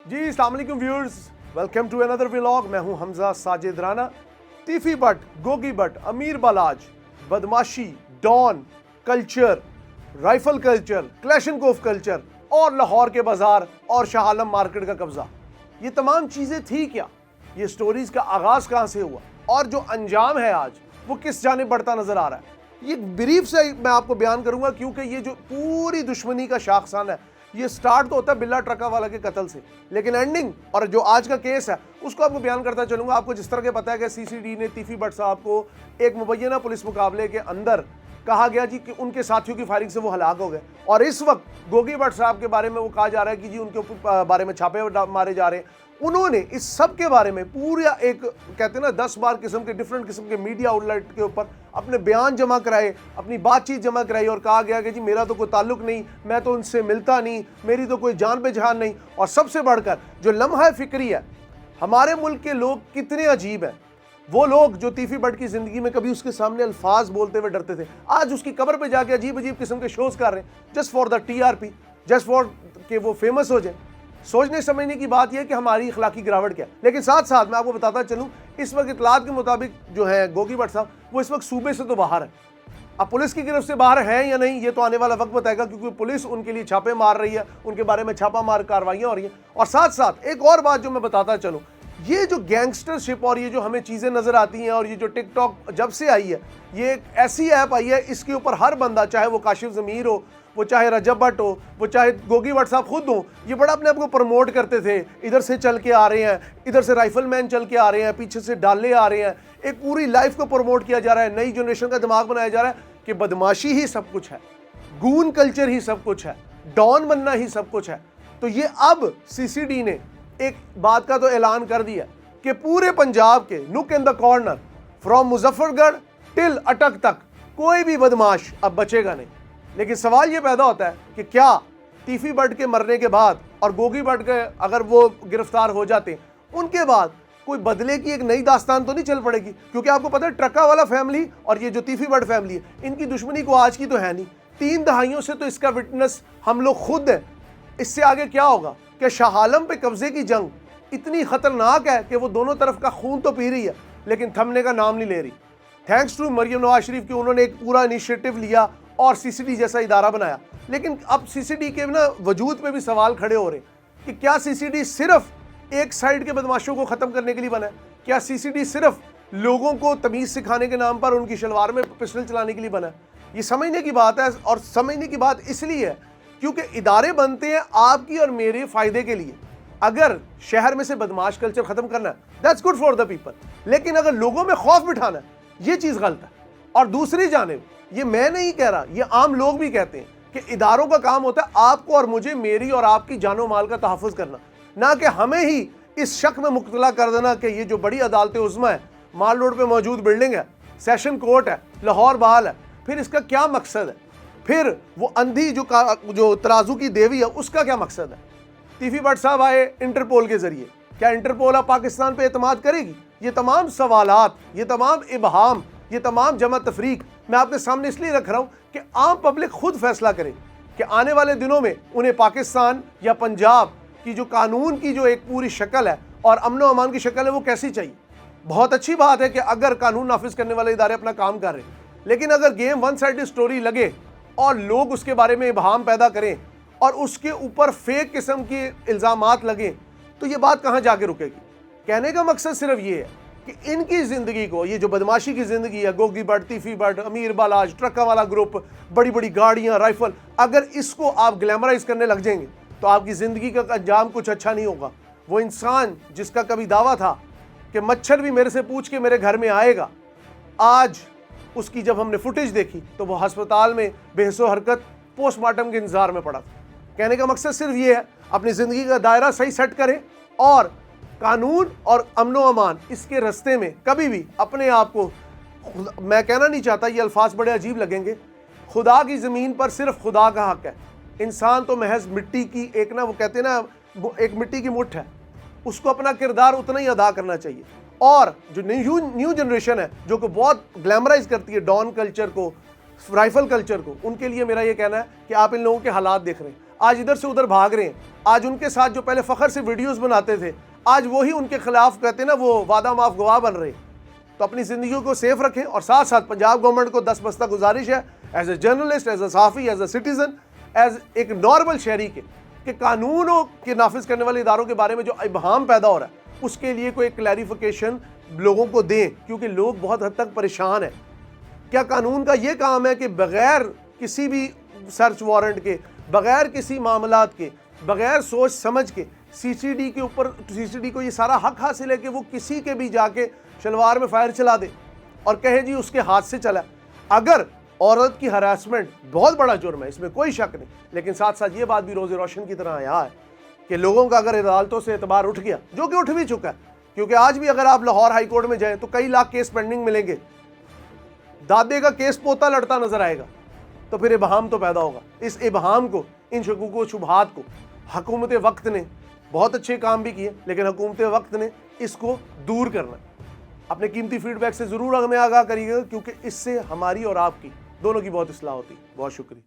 जी अस्सलाम वालेकुम viewers, welcome to another vlog. मैं हूं हमजा साजिद राना। तीफी भट्ट, गोगी भट्ट, अमीर बालाज, बदमाशी, don culture, rifle culture, Kalashnikov culture और लाहौर के बाजार और शाह आलम मार्केट का कब्जा, ये तमाम चीज़ें थी क्या? ये स्टोरीज का आगाज़ कहाँ से हुआ और जो अंजाम है आज वो किस जाने बढ़ता नजर आ रहा है? ये ब्रीफ से मैं आपको बयान करूंगा, क्योंकि ये जो पूरी दुश्मनी का शाखसान है, ये स्टार्ट तो होता है बिल्ला ट्रका वाला के कत्ल से, लेकिन एंडिंग और जो आज का केस है उसको आपको बयान करता चलूंगा। आपको जिस तरह के पता है कि सीसीडी ने तीफी भट्ट साहब को एक मुबैना पुलिस मुकाबले के अंदर कहा गया जी कि उनके साथियों की फायरिंग से वो हलाक हो गए, और इस वक्त गोगी भट्ट साहब के बारे में वो कहा जा रहा है कि जी उनके बारे में छापे मारे जा रहे हैं। उन्होंने इस सब के बारे में पूरा एक कहते हैं ना 10 बार किस्म के डिफरेंट किस्म के मीडिया आउटलेट के ऊपर अपने बयान जमा कराए, अपनी बातचीत जमा कराई और कहा गया कि जी मेरा तो कोई ताल्लुक नहीं, मैं तो उनसे मिलता नहीं, मेरी तो कोई जान पहचान नहीं। और सबसे बढ़कर जो लम्हा फिक्री है, हमारे मुल्क के लोग कितने अजीब हैं। वो लोग जो तीफी भट्ट की जिंदगी में कभी उसके सामने अल्फाज बोलते हुए डरते थे, आज उसकी कब्र पे जाके अजीब अजीब किस्म के शोज कर रहे हैं just for the TRP, just for कि वो फेमस हो जाए। सोचने समझने की बात यह है कि हमारी इखलाकी गिरावट क्या है। लेकिन साथ साथ मैं आपको बताता चलूं, इस वक्त इतलात के मुताबिक जो है गोगी भट्ट साहब वो इस वक्त सूबे से तो बाहर है। अब पुलिस की गिरफ्त से बाहर है या नहीं ये तो आने वाला वक्त बताएगा, क्योंकि पुलिस उनके लिए छापे मार रही है, उनके बारे में छापा मार कार्रवाइयां हो रही हैं। और साथ साथ एक और बात जो मैं बताता चलूँ, ये जो गैंगस्टरशिप और ये जो हमें चीज़ें नज़र आती हैं और ये जो टिकटॉक जब से आई है, ये एक ऐसी ऐप आई है, इसके ऊपर हर बंदा, चाहे वो काशिफ ज़मीर हो, वो चाहे रजब भट्ट हो, वो चाहे गोगी भट्ट साहब खुद हो, ये बड़ा अपने आप को प्रमोट करते थे। इधर से चल के आ रहे हैं, इधर से राइफल मैन चल के आ रहे हैं, पीछे से डाले आ रहे हैं, एक पूरी लाइफ को प्रमोट किया जा रहा है। नई जनरेशन का दिमाग बनाया जा रहा है कि बदमाशी ही सब कुछ है, गून कल्चर ही सब कुछ है, डॉन बनना ही सब कुछ है। तो ये अब सीसीडी ने एक बात का तो ऐलान कर दिया कि पूरे पंजाब के नुक in the corner from Muzaffargarh till अटक तक कोई भी बदमाश अब बचेगा नहीं। लेकिन सवाल ये पैदा होता है कि क्या तीफी भट्ट के मरने के बाद और गोगी भट्ट के अगर वो गिरफ्तार हो जाते हैं, उनके बाद कोई बदले की एक नई दास्तान तो नहीं चल पड़ेगी? क्योंकि आपको पता है ट्रका वाला फैमिली और ये जो तीफी भट्ट फैमिली है, इनकी दुश्मनी को आज की तो है नहीं, 3 दहाइयों से तो इसका विटनेस हम लोग खुद हैं। इससे आगे क्या होगा कि शाह आलम पे कब्जे की जंग इतनी खतरनाक है कि वो दोनों तरफ का खून तो पी रही है लेकिन थमने का नाम नहीं ले रही। थैंक्स टू मरियम नवाज शरीफ की, उन्होंने एक पूरा इनिशिएटिव लिया और सीसीडी जैसा इदारा बनाया। लेकिन अब सीसीडी के ना वजूद पे भी सवाल खड़े हो रहे हैं कि क्या सीसीडी सिर्फ एक साइड के बदमाशों को ख़त्म करने के लिए बना है? क्या सीसीडी सिर्फ लोगों को तमीज़ सिखाने के नाम पर उनकी शलवार में पिस्टल चलाने के लिए बना है? ये समझने की बात है, और समझने की बात इसलिए है क्योंकि इदारे बनते हैं आपकी और मेरे फ़ायदे के लिए। अगर शहर में से बदमाश कल्चर ख़त्म करना है, that's good for the people, लेकिन अगर लोगों में खौफ बिठाना है, ये चीज़ गलत है। और दूसरी जानिब, ये मैं नहीं कह रहा, ये आम लोग भी कहते हैं कि इदारों का काम होता है आपको और मुझे, मेरी और आपकी जानो माल का तहफ़्फ़ुज़ करना, ना कि हमें ही इस शक में मुब्तला कर देना कि ये जो बड़ी अदालत उज़्मा है, माल रोड पे मौजूद बिल्डिंग है, सेशन कोर्ट है, लाहौर बहाल है, फिर इसका क्या मकसद है? फिर वो अंधी जो तराजू की देवी है, उसका क्या मकसद है? तीफी भट्ट साहब आए इंटरपोल के ज़रिए, क्या इंटरपोल अब पाकिस्तान पे एतमाद करेगी? ये तमाम सवालात, ये तमाम इबहाम, ये तमाम जमा तफरीक मैं आपके सामने इसलिए रख रहा हूँ कि आम पब्लिक खुद फैसला करे कि आने वाले दिनों में उन्हें पाकिस्तान या पंजाब की जो कानून की जो एक पूरी शक्ल है और अमन व अमान की शक्ल है वो कैसी चाहिए। बहुत अच्छी बात है कि अगर कानून नाफिज करने वाले इदारे अपना काम कर रहे हैं, लेकिन अगर गेम वन साइडेड स्टोरी लगे और लोग उसके बारे में इबहाम पैदा करें और उसके ऊपर फेक किस्म के इल्ज़ामात लगें, तो ये बात कहाँ जाके रुकेगी? कहने का मकसद सिर्फ ये है कि इनकी ज़िंदगी को, ये जो बदमाशी की ज़िंदगी है, गोगी भट्ट, तीफी भट्ट, अमीर बालाज, ट्रका वाला ग्रुप, बड़ी बड़ी गाड़ियाँ, राइफल, अगर इसको आप ग्लैमराइज करने लग जाएंगे तो आपकी ज़िंदगी का अंजाम कुछ अच्छा नहीं होगा। वो इंसान जिसका कभी दावा था कि मच्छर भी मेरे से पूछ के मेरे घर में आएगा, आज उसकी जब हमने फुटेज देखी तो वो अस्पताल में बेहसो हरकत पोस्टमार्टम के इंतज़ार में पड़ा। कहने का मकसद सिर्फ ये है, अपनी ज़िंदगी का दायरा सही सेट करें और कानून और अमनो अमान इसके रास्ते में कभी भी अपने आप को, मैं कहना नहीं चाहता, ये अल्फाज बड़े अजीब लगेंगे, खुदा की ज़मीन पर सिर्फ खुदा का हक है। इंसान तो महज मिट्टी की एक ना, वो कहते हैं ना, एक मिट्टी की मुट्ठ है, उसको अपना किरदार उतना ही अदा करना चाहिए। और जो न्यू जनरेशन है जो कि बहुत ग्लैमराइज करती है डॉन कल्चर को, राइफल कल्चर को, उनके लिए मेरा ये कहना है कि आप इन लोगों के हालात देख रहे हैं। आज इधर से उधर भाग रहे हैं। आज उनके साथ जो पहले फ़ख्र से वीडियोस बनाते थे, आज वही उनके खिलाफ कहते हैं ना, वो वादा माफ गवाह बन रहे हैं। तो अपनी ज़िंदगी को सेफ रखें और साथ साथ पंजाब गवर्नमेंट को 10 बस्ता गुजारिश है, as a journalist, as a सहाफ़ी, एज ए सिटीज़न, एज एक नॉर्मल शहरी के कानूनों के नाफिज करने वाले इदारों के बारे में जो इबहाम पैदा हो रहा है, उसके लिए कोई क्लैरिफिकेशन लोगों को दें, क्योंकि लोग बहुत हद तक परेशान हैं। क्या कानून का ये काम है कि बगैर किसी भी सर्च वारंट के, बगैर किसी मामलात के, बगैर सोच समझ के सीसीडी के ऊपर, सीसीडी को ये सारा हक हासिल है कि वो किसी के भी जाके शलवार में फायर चला दे और कहे जी उसके हाथ से चला। अगर औरत की हरासमेंट बहुत बड़ा जुर्म है, इसमें कोई शक नहीं, लेकिन साथ साथ ये बात भी रोज़े रोशन की तरह आया है कि लोगों का अगर अदालतों से एतबार उठ गया, जो कि उठ भी चुका है, क्योंकि आज भी अगर आप लाहौर हाई कोर्ट में जाएं तो कई लाख केस पेंडिंग मिलेंगे, दादे का केस पोता लड़ता नजर आएगा, तो फिर इबहाम तो पैदा होगा। इस इबहाम को, इन शकूक व शुबहात को हुकूमत वक्त ने बहुत अच्छे काम भी किए, लेकिन हुकूमत वक्त ने इसको दूर करना। अपने कीमती फीडबैक से ज़रूर हमें आगाह करिएगा, क्योंकि इससे हमारी और आपकी दोनों की बहुत इस्लाह होती है। बहुत शुक्रिया।